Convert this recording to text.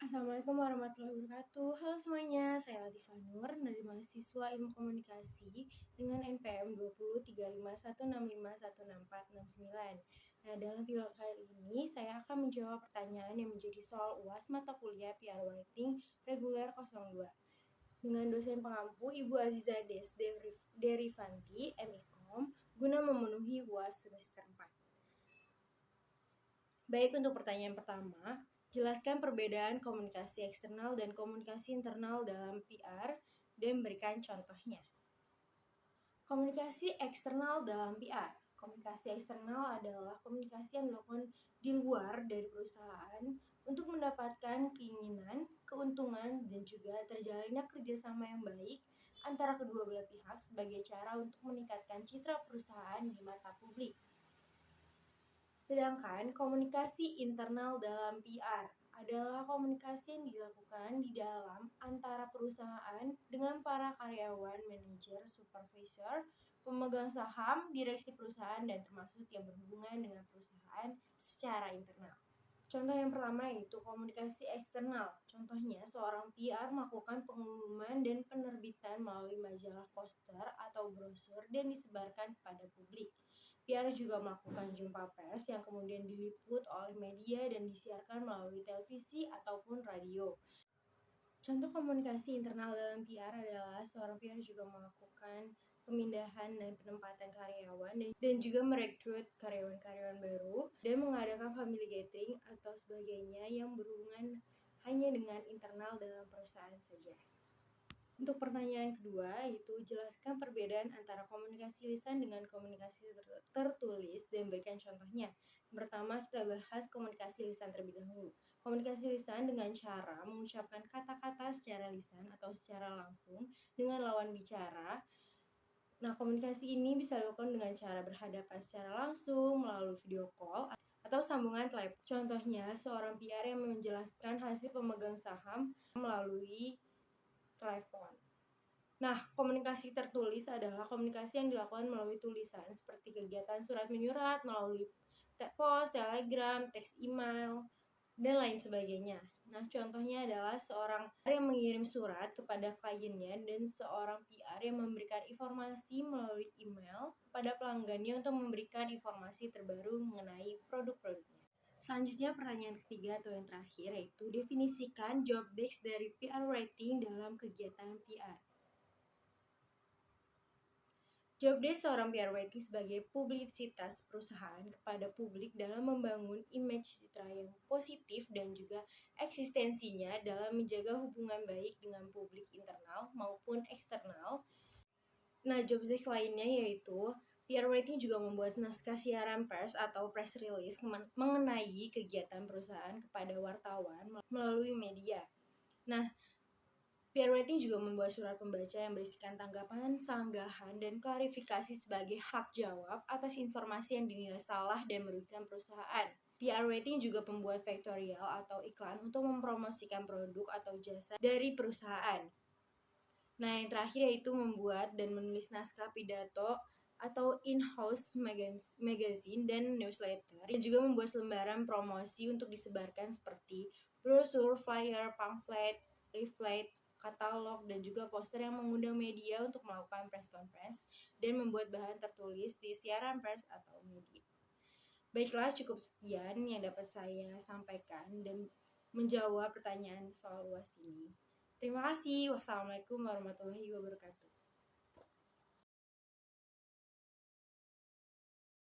Assalamualaikum warahmatullahi wabarakatuh. Halo semuanya, saya Latifah Nur dari mahasiswa Ilmu Komunikasi dengan NPM 203516516469. Nah, dalam video kali ini saya akan menjawab pertanyaan yang menjadi soal UAS mata kuliah PR Writing reguler 02 dengan dosen pengampu Ibu Aziza Derivanti, MIKOM, guna memenuhi UAS semester 4. Baik, untuk pertanyaan pertama, jelaskan perbedaan komunikasi eksternal dan komunikasi internal dalam PR dan berikan contohnya. Komunikasi eksternal dalam PR. Komunikasi eksternal adalah komunikasi yang dilakukan di luar dari perusahaan untuk mendapatkan keinginan, keuntungan, dan juga terjalinnya kerjasama yang baik antara kedua belah pihak sebagai cara untuk meningkatkan citra perusahaan di mata publik. Sedangkan komunikasi internal dalam PR adalah komunikasi yang dilakukan di dalam antara perusahaan dengan para karyawan, manajer, supervisor, pemegang saham, direksi perusahaan, dan termasuk yang berhubungan dengan perusahaan secara internal. Contoh yang pertama yaitu komunikasi eksternal. Contohnya, seorang PR melakukan pengumuman dan penerbitan melalui majalah, poster, atau brosur dan disebarkan kepada publik. PR juga melakukan jumpa pers yang kemudian diliput oleh media dan disiarkan melalui televisi ataupun radio. Contoh komunikasi internal dalam PR adalah seorang PR juga melakukan pemindahan dan penempatan karyawan dan juga merekrut karyawan-karyawan baru dan mengadakan family gathering atau sebagainya yang berhubungan hanya dengan internal dalam perusahaan saja. Untuk pertanyaan kedua, yaitu jelaskan perbedaan antara komunikasi lisan dengan komunikasi tertulis dan berikan contohnya. Pertama, kita bahas komunikasi lisan terlebih dahulu. Komunikasi lisan dengan cara mengucapkan kata-kata secara lisan atau secara langsung dengan lawan bicara. Nah, komunikasi ini bisa dilakukan dengan cara berhadapan secara langsung, melalui video call, atau sambungan telepon. Contohnya, seorang PR yang menjelaskan hasil pemegang saham melalui telepon. Nah, komunikasi tertulis adalah komunikasi yang dilakukan melalui tulisan seperti kegiatan surat menyurat, melalui pos, telegram, teks email, dan lain sebagainya. Nah, contohnya adalah seorang PR yang mengirim surat kepada kliennya dan seorang PR yang memberikan informasi melalui email kepada pelanggannya untuk memberikan informasi terbaru mengenai produk-produknya. Selanjutnya pertanyaan ketiga atau yang terakhir yaitu definisikan job desk dari PR writing dalam kegiatan PR. Job desk seorang PR writing sebagai publisitas perusahaan kepada publik dalam membangun image citra yang positif dan juga eksistensinya dalam menjaga hubungan baik dengan publik internal maupun eksternal. Nah, job desk lainnya yaitu PR writing juga membuat naskah siaran pers atau press release mengenai kegiatan perusahaan kepada wartawan melalui media. Nah, PR writing juga membuat surat pembaca yang berisikan tanggapan, sanggahan, dan klarifikasi sebagai hak jawab atas informasi yang dinilai salah dan merugikan perusahaan. PR writing juga membuat vektorial atau iklan untuk mempromosikan produk atau jasa dari perusahaan. Nah, yang terakhir yaitu membuat dan menulis naskah pidato atau in-house magazine dan newsletter, dan juga membuat lembaran promosi untuk disebarkan seperti brosur, flyer, pamflet, leaflet, katalog, dan juga poster yang mengundang media untuk melakukan press conference dan membuat bahan tertulis di siaran pers atau media. Baiklah, cukup sekian yang dapat saya sampaikan dan menjawab pertanyaan soal UAS ini. Terima kasih. Wassalamualaikum warahmatullahi wabarakatuh.